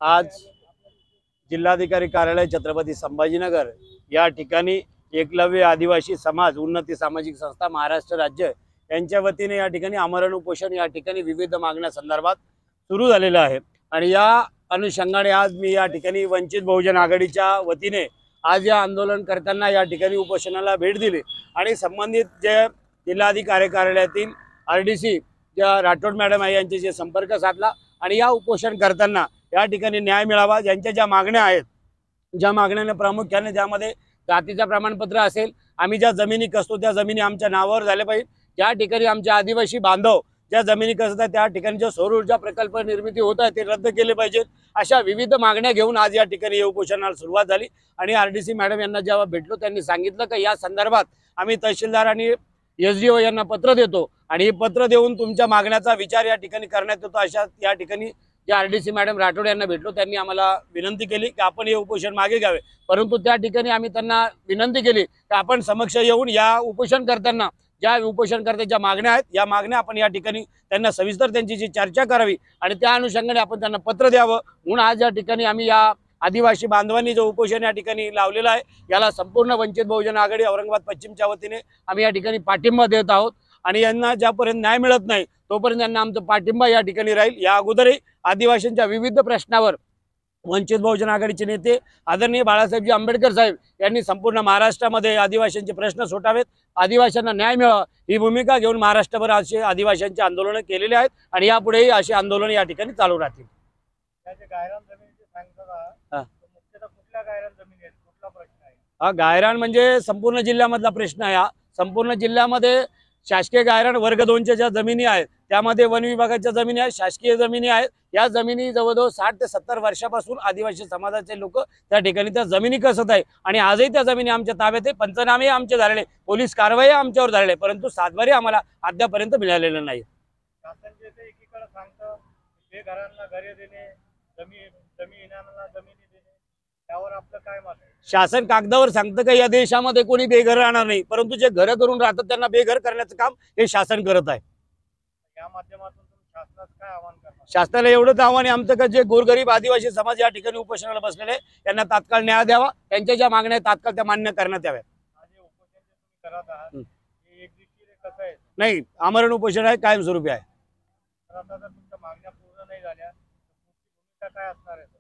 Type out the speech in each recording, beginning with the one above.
आज जिल्हाधिकारी कार्यालय छत्रपती संभाजीनगर या ठिकाणी एकलव्य आदिवासी समाज उन्नती सामाजिक संस्था महाराष्ट्र राज्य यांच्या वतीने या ठिकाणी आमरण उपोषण या ठिकाणी विविध मागण्या संदर्भात सुरू झालेलं आहे। आणि या अनुषंगाने आज मी या ठिकाणी वंचित बहुजन आघाडीच्या वतीने आज या आंदोलन करताना या ठिकाणी उपोषणाला भेट दिली आणि संबंधित जे जिल्हाधिकारी कार्यालयातील RDC ज्या राठोड मॅडम आहे यांच्याशी संपर्क साधला आणि या उपोषण करताना या ठिकाणी न्याय मिळावा, ज्यांच्या ज्या मागण्या आहेत, ज्या मागण्याने प्रामुख्याने ज्यामध्ये जातीचं प्रमाणपत्र असेल, आम्ही ज्या जमिनी कसतो त्या जमिनी आमच्या नावावर झाल्या पाहिजे, ज्या ठिकाणी आमचे आदिवासी बांधव ज्या जमिनी कसतात त्या ठिकाणी जो सौर ऊर्जा प्रकल्प निर्मिती होत आहे ते रद्द केले पाहिजेत, अशा विविध मागण्या घेऊन आज या ठिकाणी हे उपोषणाला सुरुवात झाली। आणि RDC मॅडम यांना जेव्हा भेटलो त्यांनी सांगितलं की या संदर्भात आम्ही तहसीलदार आणि SDO यांना पत्र देतो आणि हे पत्र देऊन तुमच्या मागण्याचा विचार या ठिकाणी करण्यात येतो। अशा या ठिकाणी जे RDC मॅडम राठोड यांना भेटलो त्यांनी आम्हाला विनंती केली की आपण हे उपोषण मागे घ्यावे, परंतु त्या ठिकाणी आम्ही त्यांना विनंती केली की आपण समक्ष येऊन या उपोषण करताना ज्या उपोषणकर्त्याच्या मागण्या आहेत या मागण्या आपण या ठिकाणी त्यांना सविस्तर त्यांची चर्चा करावी आणि त्या अनुषंगाने आपण त्यांना पत्र द्यावं। म्हणून आज या ठिकाणी आम्ही या आदिवासी बांधवांनी जो उपोषण या ठिकाणी लावलेला आहे याला संपूर्ण वंचित बहुजन आघाडी औरंगाबाद पश्चिमच्या वतीने आम्ही या ठिकाणी पाठिंबा देत आहोत आणि यांना ज्यापर्यंत न्याय मिळत नाही तोपर्यंत यांना आमचा पाठिंबा या ठिकाणी राहील। या अगोदरही आदिवासींच्या विविध प्रश्नावर वंचित बहुजन आघाडीचे नेते आदरणीय बाळासाहेबजी आंबेडकर साहेब यांनी संपूर्ण महाराष्ट्रामध्ये आदिवासींचे प्रश्न सोडावेत, आदिवासींना न्याय मिळावा ही भूमिका घेऊन महाराष्ट्रभर असे आदिवासींचे आंदोलन केलेले आहेत आणि यापुढेही असे आंदोलन या ठिकाणी चालू राहतील। गायरान म्हणजे संपूर्ण जिल्ह्यामधला प्रश्न आहे। संपूर्ण जिल्ह्यामध्ये शासकीय गायरान वर्ग 2च्या ज्या जमिनी आहेत त्यामध्ये वन विभागाच्या जमिनी आहेत, शासकीय जमिनी आहेत। या जमिनी जवळजवळ 60 ते 70 वर्षापासून आदिवासी समाजाचे लोक त्या ठिकाणी त्या जमिनी कसत आहे आणि आजही त्या जमिनी आमच्या ताब्यात आहे। पंचनामे आमचे झालेले, पोलीस कारवाई आमच्यावर झालेले, परंतु सातबारी आम्हाला अद्यापर्यंत मिळालेलं नाही। शासन कागदावर सांगतं का या देशामध्ये कोणी बेघर राहणार नाही, परंतु जे घर करून राहतात त्यांना बेघर करण्याचं काम हे शासन करत आहे। या माध्यमातून शासनाचं काय आवाहन करणार? शासनाला एवढंच आव्हान आहे आमचं का जे गोरगरीब आदिवासी समाज या ठिकाणी उपोषणाला बसलेले त्यांना तात्काळ न्याय द्यावा, त्यांच्या ज्या मागण्या आहेत तात्काळ त्या मान्य करण्यात याव्या। नाही, आमरण उपोषण आहे, कायमस्वरूपी आहे।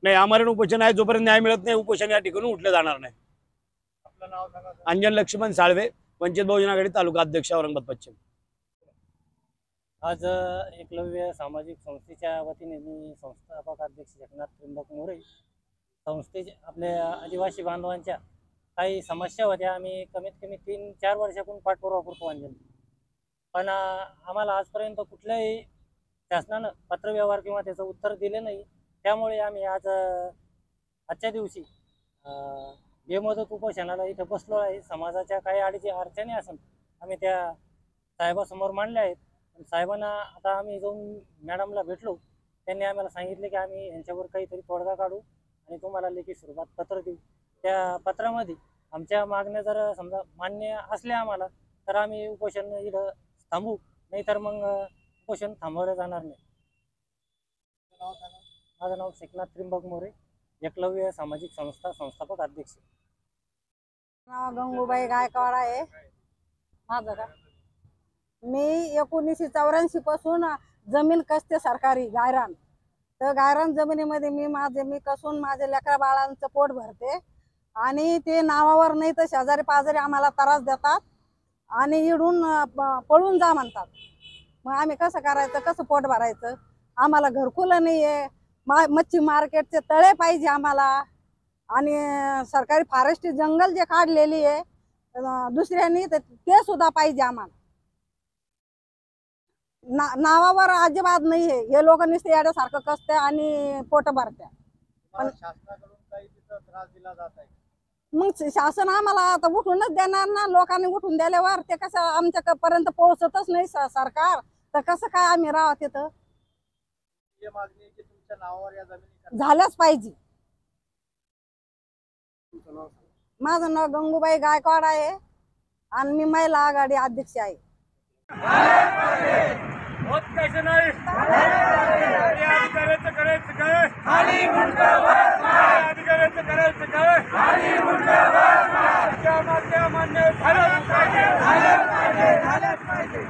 नाही, आमरण उपोषण आहे, जोपर्यंत न्याय मिळत नाही उपोषण या ठिकाणी उठलं जाणार नाही। आपलं नाव सांगा। अंजन लक्ष्मण साळवे, वंचित बहुजन आघाडी तालुका अध्यक्ष औरंगाबाद पश्चिम। आज एकलव्य सामाजिक संस्थेच्या वतीने मी संस्थापक अध्यक्ष जगन्नाथ त्रिंबक मोरे संस्थेचे आपल्या आदिवासी बांधवांच्या काही समस्या होत्या, आम्ही कमीत कमी 3-4 वर्षापासून पाठपुरावा करतो अंजन, पण आम्हाला आजपर्यंत कुठल्याही शासनानं पत्रव्यवहार किंवा त्याचं उत्तर दिले नाही। त्यामुळे आम्ही आजच्या दिवशी बेमुदत उपोषणाला इथं बसलो आहे। समाजाच्या काही अडचणी असून आम्ही त्या साहेबासमोर मांडल्या आहेत। साहेबांना आता आम्ही जाऊन मॅडमला भेटलो, त्यांनी आम्हाला सांगितले की आम्ही यांच्यावर काहीतरी तोडगा काढू आणि तुम्हाला लेखी स्वरूपात पत्र देऊ। त्या पत्रामध्ये आमच्या मागण्या जर समजा मान्य असल्या आम्हाला तर आम्ही उपोषण इथं थांबू, नाहीतर मग उपोषण थांबवलं जाणार नाही। माझं नाव जगन्नाथ त्रिंबक मोरे, एकलव्य सामाजिक संस्था संस्थापक अध्यक्ष। नाव गंगूबाई गायकवाड आहे माझं का। मी 1984 पासून जमीन कसते सरकारी गायरान, तर गायरान जमिनीमध्ये मी कसून माझे लेकरा बाळांचं पोट भरते आणि ते नावावर नाही तर शेजारी पाजारी आम्हाला त्रास देतात आणि इडून पळून जा म्हणतात। मग आम्ही कसं करायचं, कसं पोट भरायचं? आम्हाला घरकुल नाही आहे, मच्छी मार्केटचे तळे पाहिजे आम्हाला आणि सरकारी फॉरेस्ट जंगल जे काढलेली आहे दुसऱ्यांनी ते सुद्धा पाहिजे आम्हाला। नावावर अजिबात नाही आहे, हे लोक नुसते याच्यासारखं कसते आणि पोट भरते। पण शासनाकडून काही तिथं त्रास दिला जात आहे, मग शासन आम्हाला आता उठूनच देणार ना। लोकांनी उठून दिल्यावर ते कसं आमच्यापर्यंत पोहोचतच नाही सरकार, तर कसं काय आम्ही राहू तिथं? मागणी की तुमच्या नावावर या जमिनी झाल्याच पाहिजे। माझं नाव गंगूबाई गायकवाड आहे आणि मी महिला आघाडी अध्यक्ष आहे। होत कसं नाही, अधिकाऱ्याचं करायचं काय? अधिकाऱ्यांचं करायचं काय मागण्या मान्य झाल्या पाहिजे.